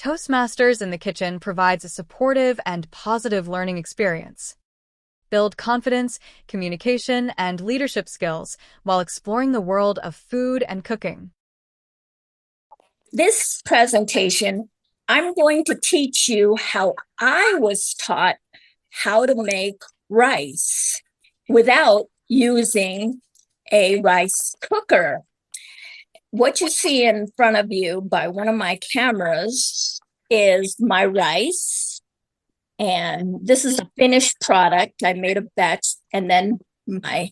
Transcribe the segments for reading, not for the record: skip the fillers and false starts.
Toastmasters in the kitchen provides a supportive and positive learning experience. Build confidence, communication, and leadership skills while exploring the world of food and cooking. This presentation, I'm going to teach you how I was taught how to make rice without using a rice cooker. What you see in front of you by one of my cameras is my rice. And this is a finished product. I made a batch, and then my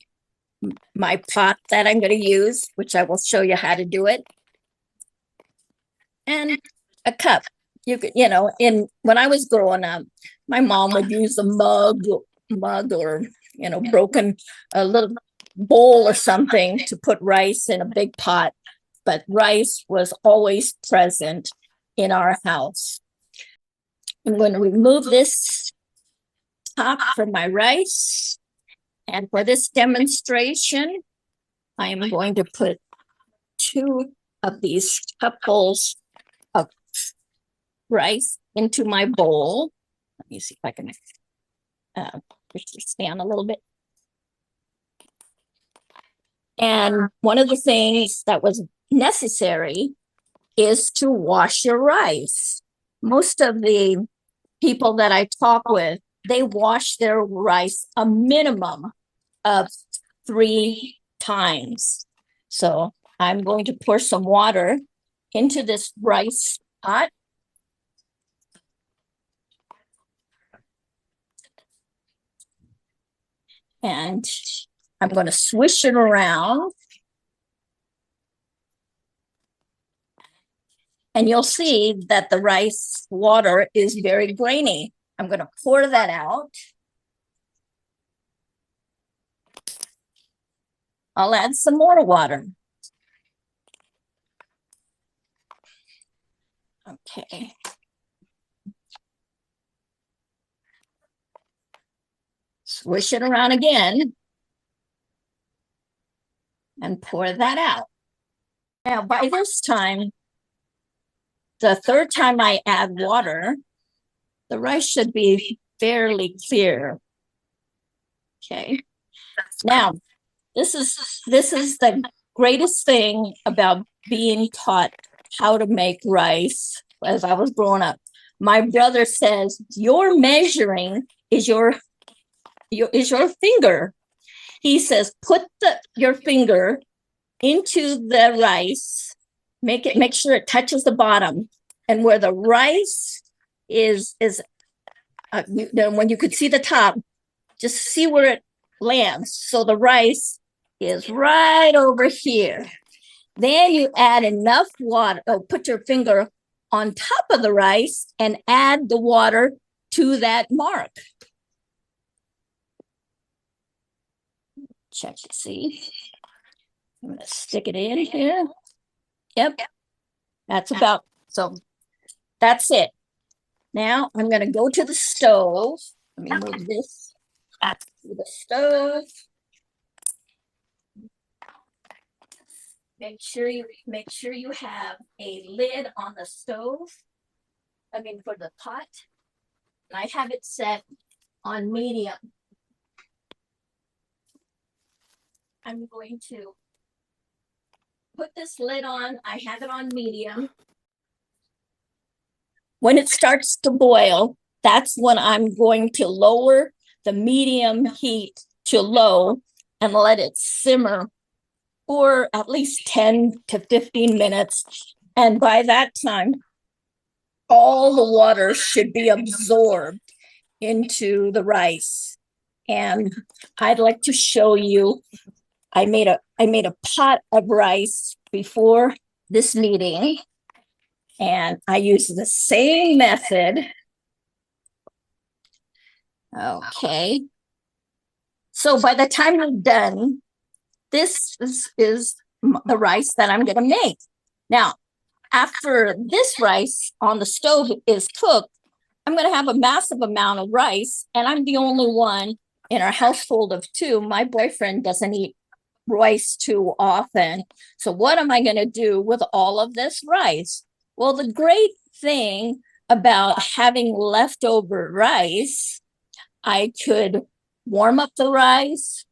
pot that I'm going to use, which I will show you how to do it. And a cup. When I was growing up, my mom would use a mug or, broken a little bowl or something to put rice in a big pot. But rice was always present in our house. I'm going to remove this top from my rice. And for this demonstration, I am going to put 2 of these cupfuls of rice into my bowl. Let me see if I can push this down a little bit. And one of the things that was necessary is to wash your rice. Most of the people that I talk with, they wash their rice a minimum of 3 times. So I'm going to pour some water into this rice pot. And I'm going to swish it around. And you'll see that the rice water is very grainy. I'm going to pour that out. I'll add some more water. Okay. Swish it around again. And pour that out. Now, by this time, the 3rd time I add water, the rice should be fairly clear. Okay. Now, this is the greatest thing about being taught how to make rice as I was growing up. My brother says, your measuring is your finger. He says, put your finger into the rice, make sure it touches the bottom, and where the rice is when you could see the top, just see where it lands. So the rice is right over here. Then you add enough water, put your finger on top of the rice and add the water to that mark. Check to see. I'm going to stick it in here. Yep. That's it. Now I'm going to go to the stove. Let me move this back to the stove. Make sure you have a lid on the stove. For the pot. And I have it set on medium. I'm going to put this lid on. I have it on medium. When it starts to boil, that's when I'm going to lower the medium heat to low and let it simmer for at least 10 to 15 minutes. And by that time, all the water should be absorbed into the rice. And I'd like to show you, I made a pot of rice before this meeting, and I used the same method. Okay. So by the time I'm done, this is the rice that I'm going to make. Now, after this rice on the stove is cooked, I'm going to have a massive amount of rice, and I'm the only one in our household of 2. My boyfriend doesn't eat rice too often. So what am I going to do with all of this rice? Well, the great thing about having leftover rice, I could warm up the rice,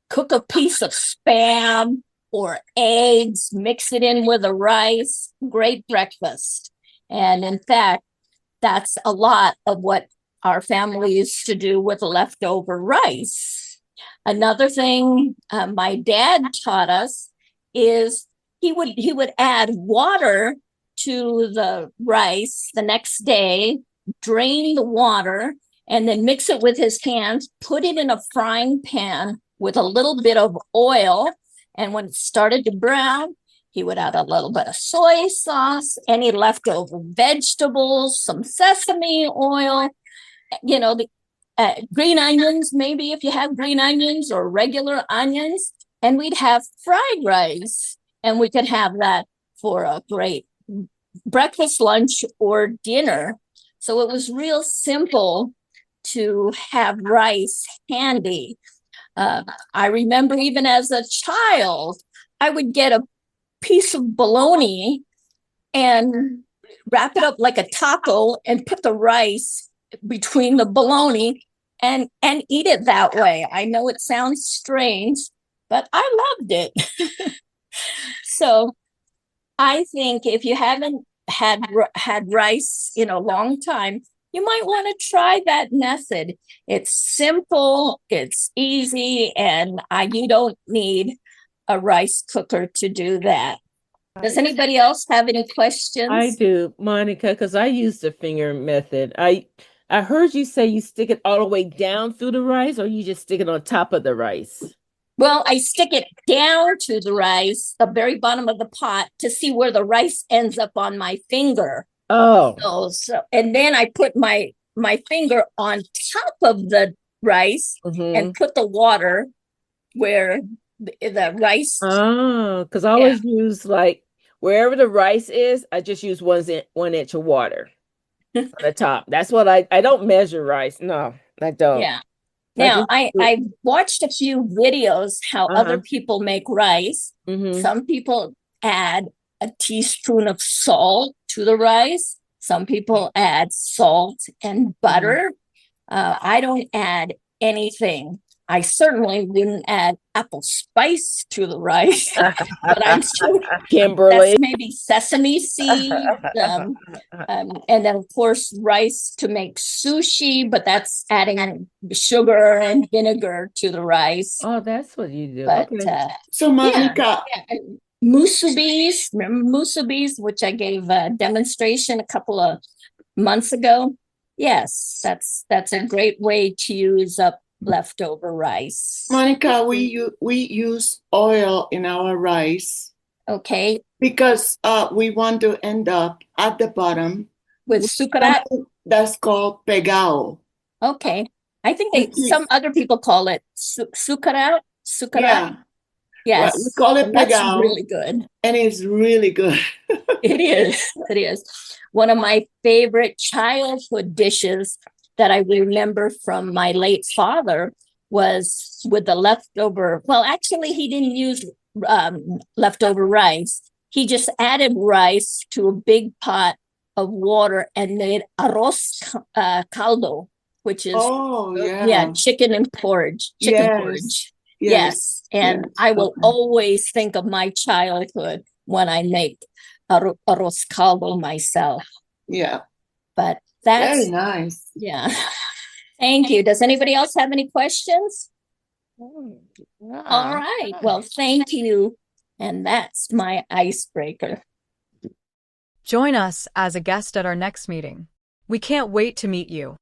cook a piece of Spam or eggs, mix it in with the rice, great breakfast. And in fact, that's a lot of what our family used to do with leftover rice. Another thing my dad taught us is he would add water to the rice the next day, drain the water, and then mix it with his hands, put it in a frying pan with a little bit of oil. And when it started to brown, he would add a little bit of soy sauce, any leftover vegetables, some sesame oil, the green onions, maybe if you have green onions or regular onions, and we'd have fried rice. And we could have that for a great breakfast, lunch, or dinner. So it was real simple to have rice handy. I remember even as a child, I would get a piece of bologna and wrap it up like a taco and put the rice between the bologna and eat it that way. I know it sounds strange, but I loved it. So I think if you haven't had rice in a long time, you might want to try that method. It's simple, it's easy, and you don't need a rice cooker to do that. Does anybody else have any questions? I do, Monica, because I use the finger method. I heard you say you stick it all the way down through the rice, or you just stick it on top of the rice? Well, I stick it down to the rice, the very bottom of the pot, to see where the rice ends up on my finger. Oh. So and then I put my finger on top of the rice and put the water where the rice. Oh, because I always use like wherever the rice is, I just use 1 inch of water on the top. That's what I don't measure rice. No, I don't. Yeah. Now, I watched a few videos how other people make rice. Some people add a teaspoon of salt to the rice. Some people add salt and butter. I don't add anything. I certainly wouldn't add apple spice to the rice, but I'm sure Kimberly. that's maybe sesame seed. And then, of course, rice to make sushi, but that's adding sugar and vinegar to the rice. Oh, that's what you do. But, okay. So, Monica. Yeah. Musubis, remember musubis, which I gave a demonstration a couple of months ago? Yes, that's a great way to use up leftover rice. Monica, we use oil in our rice. Okay. Because we want to end up at the bottom with sucarat. That's called pegao. Okay. I think some other people call it sucarat. Yeah. Yes. Well, we call it pegao. That's really good. And it's really good. It is. It is. One of my favorite childhood dishes that I remember from my late father was with the leftover. Well, actually, he didn't use leftover rice. He just added rice to a big pot of water and made arroz caldo, which is chicken and porridge. Porridge. Yes. And I will always think of my childhood when I make arroz caldo myself. Yeah. But that's very nice. Yeah. Thank you. Does anybody else have any questions? All right. Well, thank you. And that's my icebreaker. Join us as a guest at our next meeting. We can't wait to meet you.